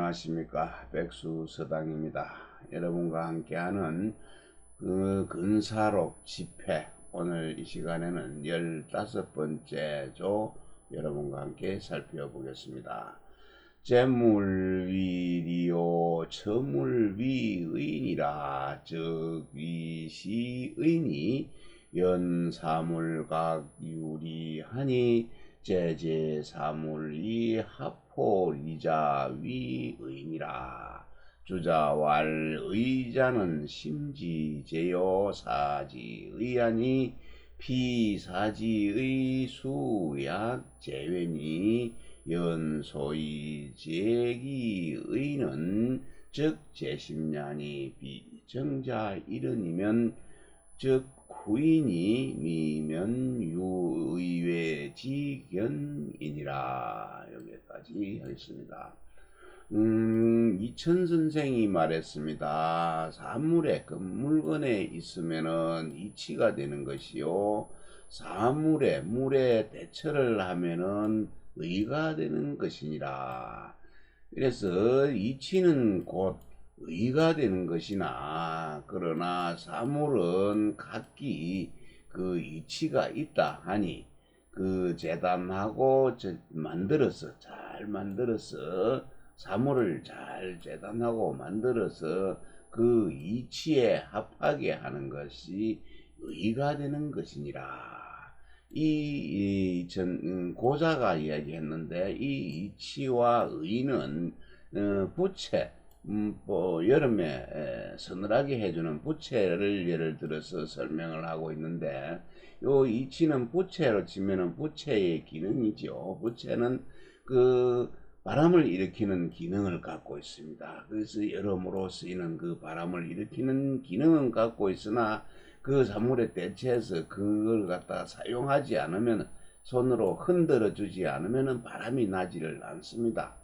안녕하십니까. 백수서당입니다. 여러분과 함께하는 그 근사록 집회, 오늘 이 시간에는 15번째 조 여러분과 함께 살펴보겠습니다. 재물위리요 처물위의니라. 즉 위시의니 연사물각유리하니 제제사물이 합홀이자 위의니라. 주자왈 의자는 심지제요 사지의하니 피사지의 수약 제외니 연소의 제기의는 즉 제심냐니 비정자 이른이면 즉 후인이 미면 유의외지견이니라. 여기까지 하겠습니다. 이천선생이 말했습니다. 사물에 그 물건에 있으면은 이치가 되는 것이요, 사물에 물에 대처를 하면은 의가 되는 것이니라. 그래서 이치는 곧 의가 되는 것이나, 그러나 사물은 각기 그 이치가 있다 하니 그 재단하고 잘 만들어서 사물을 잘 재단하고 만들어서 그 이치에 합하게 하는 것이 의가 되는 것이니라. 고자가 이야기했는데, 이 이치와 의는 부채, 여름에 서늘하게 해주는 부채를 예를 들어서 설명을 하고 있는데, 요 이치는 부채로 치면은 부채의 기능이죠. 부채는 그 바람을 일으키는 기능을 갖고 있습니다. 그래서 여러모로 쓰이는 그 바람을 일으키는 기능은 갖고 있으나 그 사물에 대체해서 그걸 갖다가 사용하지 않으면, 손으로 흔들어 주지 않으면 바람이 나지를 않습니다.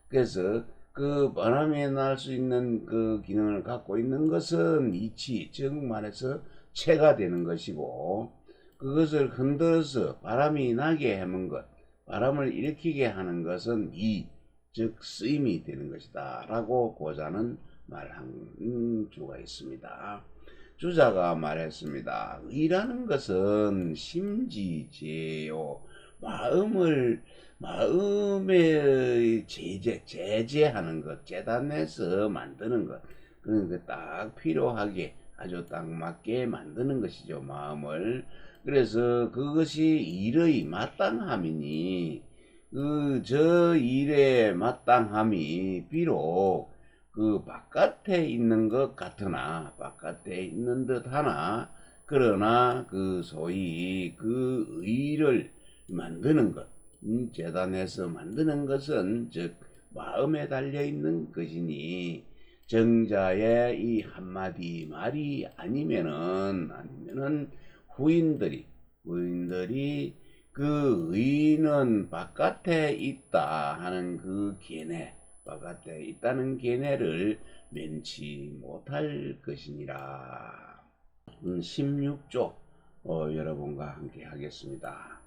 그래서 그 바람이 날 수 있는 그 기능을 갖고 있는 것은 이치, 즉 말해서 체가 되는 것이고, 그것을 흔들어서 바람이 나게 하는 것, 바람을 일으키게 하는 것은 이, 즉 쓰임이 되는 것이다 라고 고자는 말한 주가 있습니다. 주자가 말했습니다. 의라는 것은 심지제요, 마음의 제재하는 것, 재단해서 만드는 것, 그러니까 딱 필요하게 아주 딱 맞게 만드는 것이죠, 마음을. 그래서 그것이 일의 마땅함이니 저 일의 마땅함이 비록 그 바깥에 있는 것 같으나, 바깥에 있는 듯 하나, 그러나 그 소위 그 의를 만드는 것, 재단해서 만드는 것은 즉 마음에 달려있는 것이니, 정자의 이 한마디 말이 아니면은 후인들이 그 의는 바깥에 있다 하는 그 견해, 바깥에 있다는 견해를 면치 못할 것이니라. 16조 여러분과 함께 하겠습니다.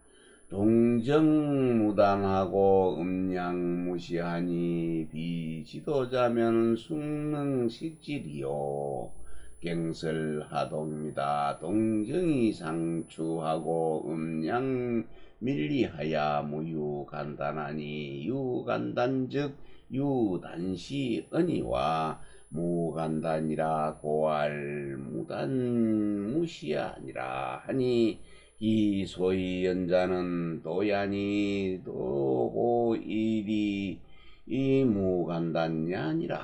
동정무당하고 음양무시하니 비지도자면 숙능식질이요 갱설하동입니다. 동정이 상추하고 밀리하야 무유간단하니, 유간단즉 유단시 언니와 무간단이라 고알 무단무시하니라 하니, 이 소위 연자는 도야니 도고 일이 이 무간단이 아니라,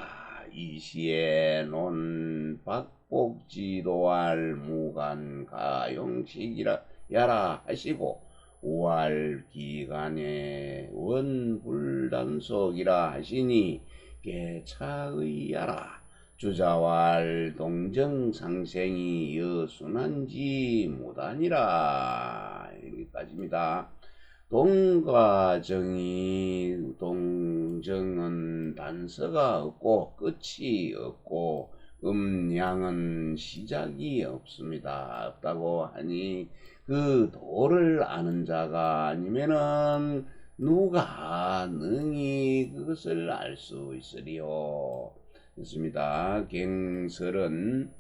이시에 논 박복지도할 무간 가용식이라 야라 하시고, 우할 기간에 원불단속이라 하시니 개차의야라. 주자왈 동정상생이 여순한지 무단이라. 여기까지입니다. 동정은 단서가 없고 끝이 없고 양은 시작이 없습니다. 없다고 하니 그 도를 아는 자가 아니면은 누가 능히 그것을 알 수 있으리요. 있습니다. 경설은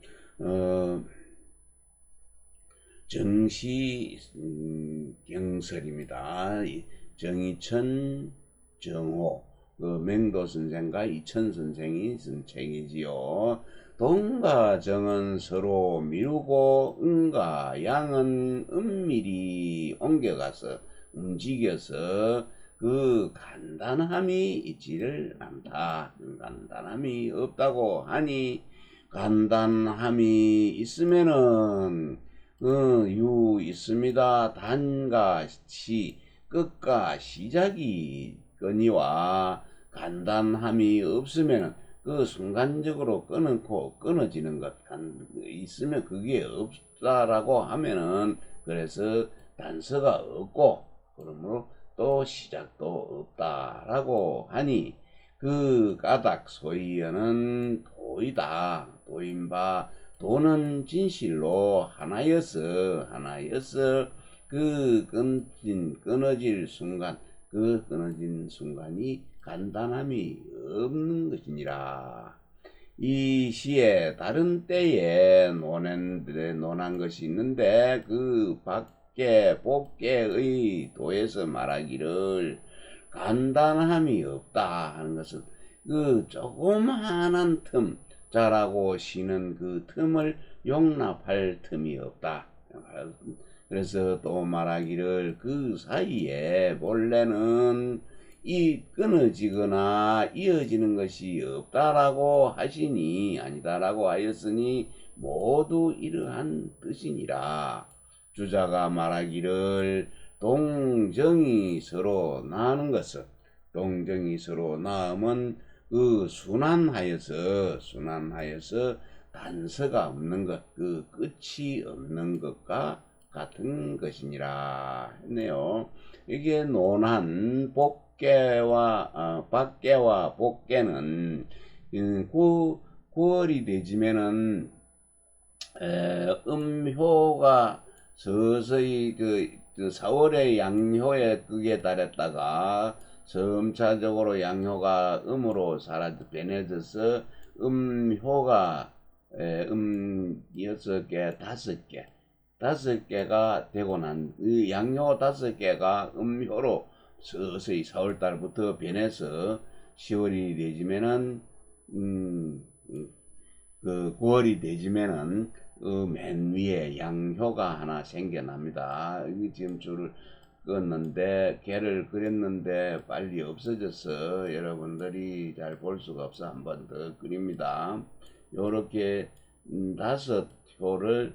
정시 경설입니다. 정이천 정호 맹도 선생과 이천 선생이 쓴 책이지요. 동과 정은 서로 미루고 음과 양은 은밀히 옮겨가서 움직여서 그 간단함이 있지를 않다. 간단함이 없다고 하니 간단함이 있으면은 유 있습니다. 단과 시 끝과 시작이 거니와 간단함이 없으면 그 순간적으로 끊고 끊어지는 것 있으면 그게 없다라고 하면은 그래서 단서가 없고 그러므로 또 시작도 없다라고 하니 그 까닭 소이여는 도이다. 도인바 도는 진실로 하나여서 그 끊어질 순간 그 끊어진 순간이 간단함이 없는 것이니라. 이 시에 다른 때에 논한 것이 있는데 그 밖에 복계의 도에서 말하기를 간단함이 없다 하는 것은 그 조그마한 틈 자라고 쉬는 그 틈을 용납할 틈이 없다. 그래서 또 말하기를 그 사이에 본래는 이 끊어지거나 이어지는 것이 없다라고 하시니 아니다라고 하였으니 모두 이러한 뜻이니라. 주자가 말하기를 동정이 서로 나는 것은 동정이 서로 나음은 그 순환하여서 단서가 없는 것, 그 끝이 없는 것과 같은 것이니라 했네요. 이게 논한 밖에와 복계는 9월이 되지면은 음효가 서서히 그 4월의 양효의 극에 달했다가 점차적으로 양효가 음으로 변해져서 음효가 6개, 5개가 되고 난 양효 5개가 음효로 서서히 4월달부터 변해서 10월이 되지면은 그 9월이 되지면은 맨 위에 양효가 하나 생겨납니다. 지금 줄을 껐는데 개를 그렸는데 빨리 없어져서 여러분들이 잘 볼 수가 없어 한 번 더 그립니다. 요렇게 5효를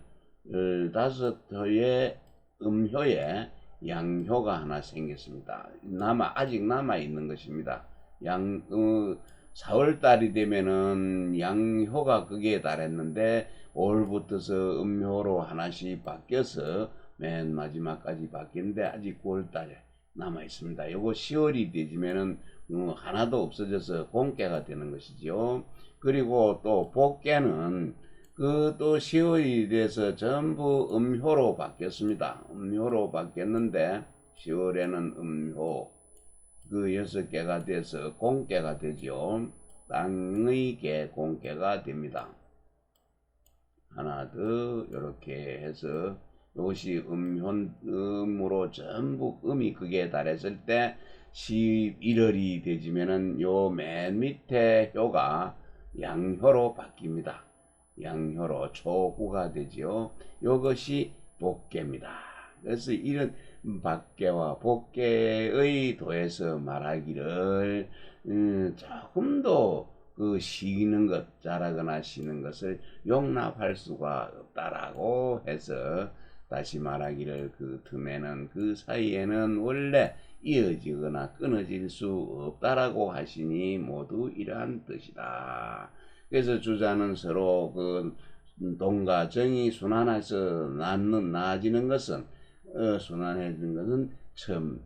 5효의 음효에 양효가 하나 생겼습니다. 아직 남아 있는 것입니다. 4월달이 되면은 양효가 거기에 달했는데 5월부터서 음효로 하나씩 바뀌어서 맨 마지막까지 바뀌는데 아직 9월달에 남아 있습니다. 요거 10월이 되지면은 하나도 없어져서 공개가 되는 것이죠. 그리고 또 복개는 그 또 10월이 돼서 전부 음효로 바뀌었습니다. 음효로 바뀌었는데 10월에는 음효 그 6개가 돼서 공개가 되죠. 땅의 개 공개가 됩니다. 하나 더 이렇게 해서 이것이 음으로 전부 음이 극에 달했을 때 11월이 되지면은 요 맨 밑에 효가 양효로 바뀝니다. 양효로 초구가 되지요. 이것이 복계입니다. 그래서 이런 밖에와 복계의 도에서 말하기를 조금도 그 쉬는 것, 자라거나 쉬는 것을 용납할 수가 없다라고 해서 다시 말하기를 그 틈에는 그 사이에는 원래 이어지거나 끊어질 수 없다라고 하시니 모두 이러한 뜻이다. 그래서 주자는 서로 그 동과 정이 순환해서 나아지는 것은 순환해지는 것은 처음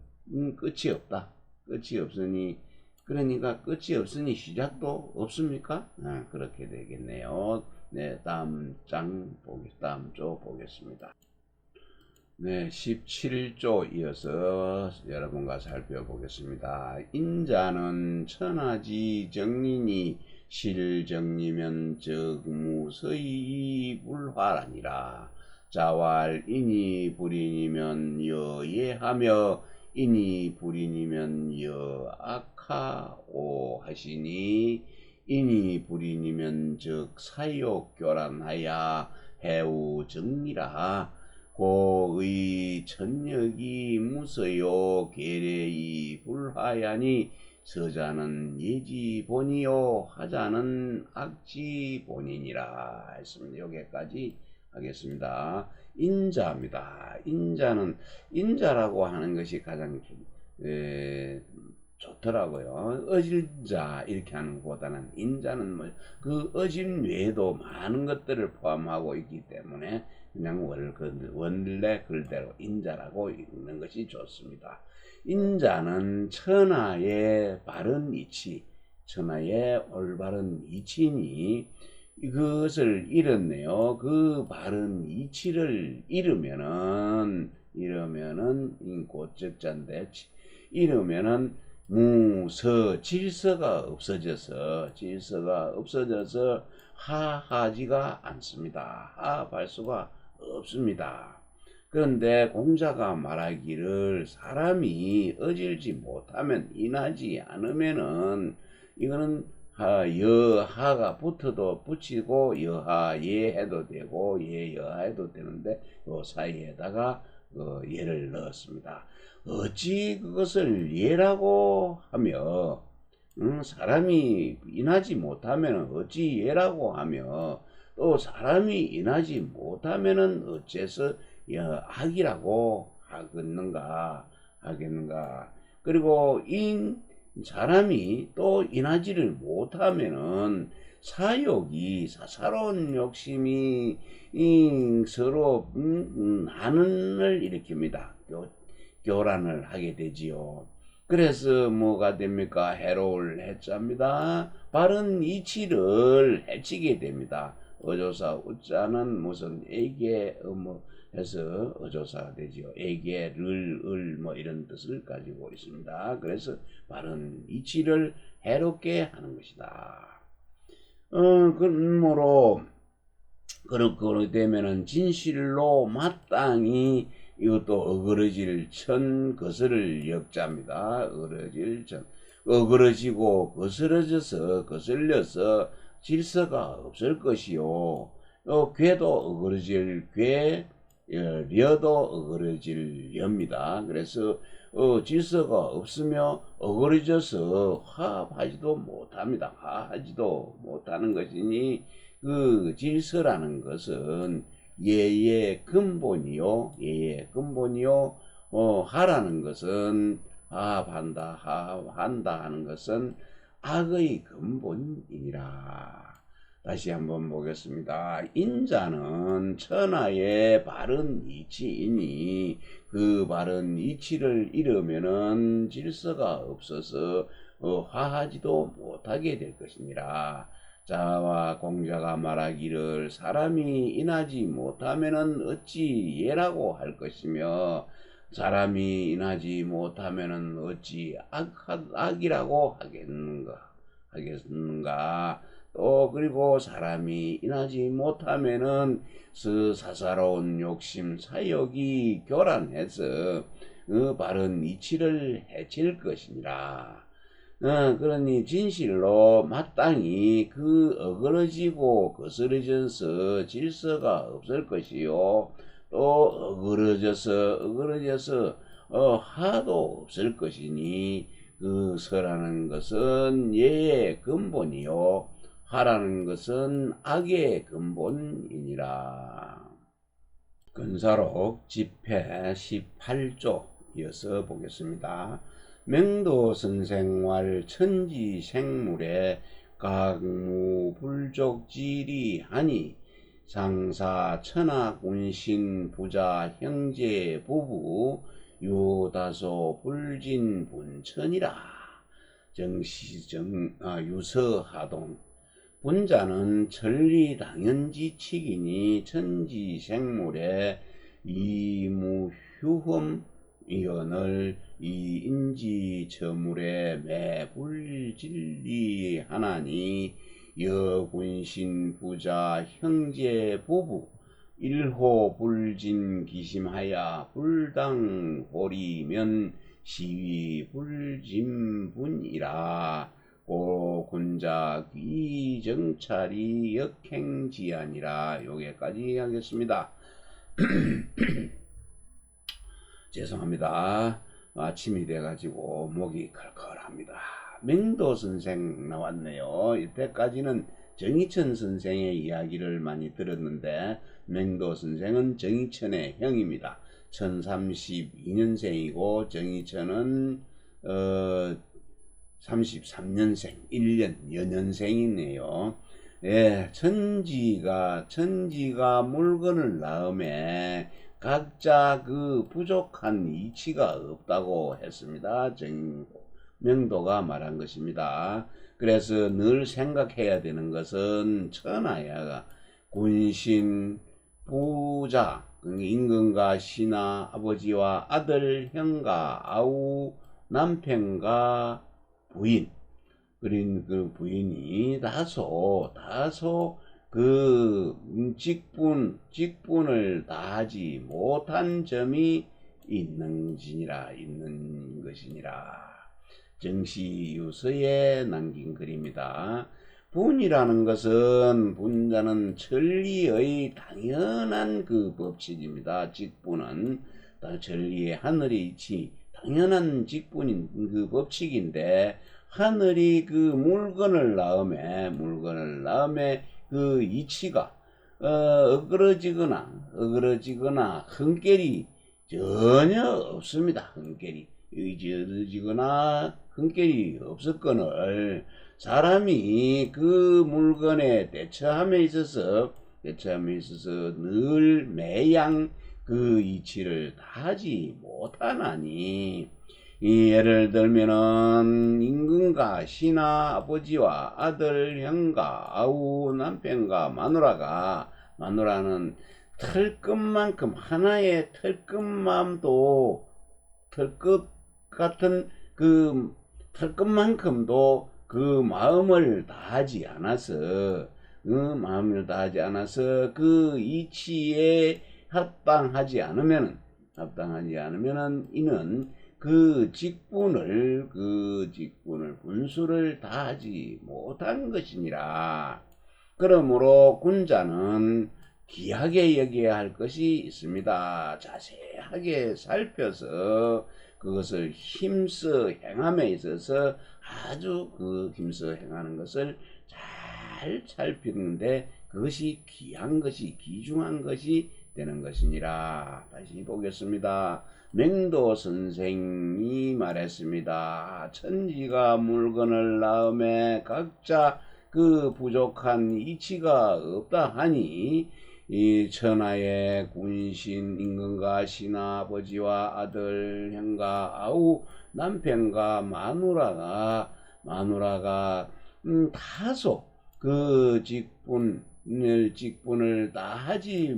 끝이 없다. 끝이 없으니 그러니까 끝이 없으니 시작도 없습니까? 그렇게 되겠네요. 네, 다음 조 보겠습니다. 네, 17조 이어서 여러분과 살펴보겠습니다. 인자는 천하지 정린이 실정리면 적무서이 불화라니라. 자왈 인이 불인이면 여예하며 인이 불인이면 여악하오 하시니 인이 불인이면 즉 사욕 교란하야 해우 정리라. 고의 천력이 무서요 계례이 불하야니 서자는 예지본이요 하자는 악지본이니라 했습니다. 여기까지 하겠습니다. 인자입니다. 인자라고 하는 것이 가장 좋더라고요. 어질자 이렇게 하는 것보다는 인자는 그 어진 외에도 많은 것들을 포함하고 있기 때문에 그냥 원래 글대로 인자라고 읽는 것이 좋습니다. 인자는 천하의 바른 이치, 천하의 올바른 이치니 그것을 잃었네요. 그 바른 이치를 잃으면은 고적자인데 잃으면은 질서가 없어져서 하하지가 않습니다. 하할 수가 없습니다. 그런데 공자가 말하기를 사람이 어질지 못하면 인하지 않으면은 이거는 여하가 붙이고 여하 예해도 되고 여하해도 되는데 그 사이에다가 예를 넣었습니다. 어찌 그것을 예라고 하며 사람이 인하지 못하면 어찌 예라고 하며 또 사람이 인하지 못하면은 어째서 악이라고 하겠는가. 그리고 사람이 또 인하지를 못하면은 사사로운 욕심이 서로 한을 일으킵니다. 교란을 하게 되지요. 그래서 뭐가 됩니까? 해로울 해자입니다. 바른 이치를 해치게 됩니다. 어조사 우자는 무슨 에게 해서 어조사가 되지요. 에게를 이런 뜻을 가지고 있습니다. 그래서 바른 이치를 해롭게 하는 것이다. 그러므로 그렇게 되면은 진실로 마땅히 이것도 어그러질 천 거스를 역자입니다. 어그러지고 거슬려서 질서가 없을 것이요. 괴도 어그러질 려도 어그러질 려입니다. 그래서 질서가 없으며 어그러져서 화합하지도 못합니다. 화하지도 못하는 것이니 그 질서라는 것은 예의 근본이요. 하라는 것은 하한다 하는 것은 악의 근본이니라. 다시 한번 보겠습니다. 인자는 천하의 바른 이치이니 그 바른 이치를 잃으면은 질서가 없어서 화하지도 못하게 될 것이니라. 자와 공자가 말하기를 사람이 인하지 못하면은 어찌 예라고 할 것이며 사람이 인하지 못하면은 어찌 악이라고 하겠는가. 또 그리고 사람이 인하지 못하면은 사사로운 욕심 사욕이 교란해서 바른 이치를 해칠 것이니라. 그러니 진실로 마땅히 그 어그러지고 거스러져서 질서가 없을 것이요. 또 어그러져서 하도 없을 것이니 그 서라는 것은 예의 근본이요. 하라는 것은 악의 근본이니라. 근사록 집회 18조 이어서 보겠습니다. 맹도선생활 천지생물에 각무불족지리하니 상사 천하군신 부자 형제 부부 요다소 불진분천이라. 유서하동 분자는 천리당연지칙이니 천지생물에 이무휴험 이언을 이인지처물에 매불진리 하나니 여군신 부자 형제 보부 일호 불진 기심하야 불당호리면 시위 불진분이라 고군자 귀정찰이 역행지아니라. 요게까지 하겠습니다. 죄송합니다. 아침이 돼가지고 목이 컬컬합니다. 맹도 선생 나왔네요. 이때까지는 정희천 선생의 이야기를 많이 들었는데 맹도 선생은 정희천의 형입니다. 1032년생이고 정희천은 33년생 1년 연년생이네요. 예, 천지가 물건을 낳음에 각자 그 부족한 이치가 없다고 했습니다. 정명도가 말한 것입니다. 그래서 늘 생각해야 되는 것은 천하야가 군신, 부자, 임금과 신하, 아버지와 아들, 형과 아우, 남편과 부인, 그린 그 부인이 다소 그 직분을 다하지 못한 점이 있는 것이니라. 정시유서에 남긴 글입니다. 분이라는 것은 분자는 천리의 당연한 그 법칙입니다. 직분은 천리의 하늘의 이치 당연한 직분인 그 법칙인데 하늘이 그 물건을 낳음에 그 이치가 어그러지거나 흔결이 전혀 없습니다. 흔결이 어그러지거나 흔결이 없었거늘 사람이 그 물건에 대처함에 있어서 늘 매양 그 이치를 다하지 못하나니, 예를 들면은 임금과 신하, 아버지와 아들, 형과 아우, 남편과 마누라는 털끝만큼 하나의 털끝만도 털끝 같은 그 털끝만큼도 그 마음을 다하지 않아서 그 이치에 합당하지 않으면은 이는 그 직분을 분수를 다하지 못한 것이니라. 그러므로 군자는 귀하게 여겨야 할 것이 있습니다. 자세하게 살펴서 그것을 힘써 행함에 있어서 아주 그 힘써 행하는 것을 잘 살피는데 그것이 귀한 것이 귀중한 것이 되는 것이니라. 다시 보겠습니다. 맹도 선생이 말했습니다. 천지가 물건을 낳음에 각자 그 부족한 이치가 없다 하니 이 천하의 군신, 임금과 신하, 아버지와 아들, 형과 아우, 남편과 마누라가 다소 그 직분을 다하지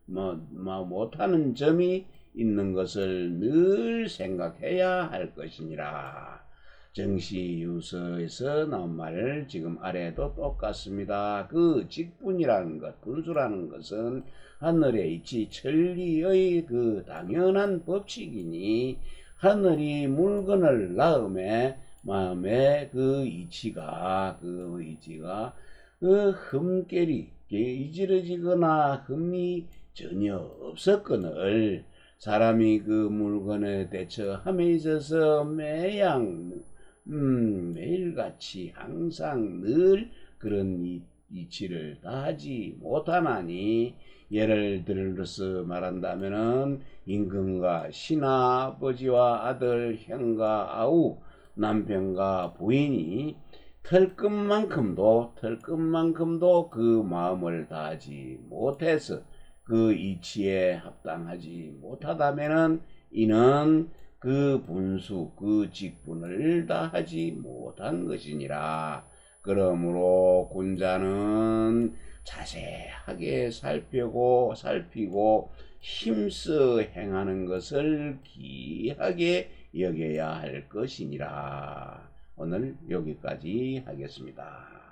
못하는 점이 있는 것을 늘 생각해야 할 것이니라. 정시유서에서 나온 말 지금 아래도 똑같습니다. 그 직분이라는 것, 분수라는 것은 하늘의 이치 천리의 그 당연한 법칙이니 하늘이 물건을 낳음에 마음에 그 이치가 흠결이 이지러지거나 흠이 전혀 없었거늘 사람이 그 물건에 대처함에 있어서 매일같이 항상 늘 그런 이치를 다하지 못하나니, 예를 들어서 말한다면은 임금과 신하, 아버지와 아들, 형과 아우, 남편과 부인이 털끝만큼도 그 마음을 다하지 못해서 그 이치에 합당하지 못하다면은 이는 그 분수, 그 직분을 다하지 못한 것이니라. 그러므로 군자는 자세하게 살피고 힘써 행하는 것을 귀하게 여겨야 할 것이니라. 오늘 여기까지 하겠습니다.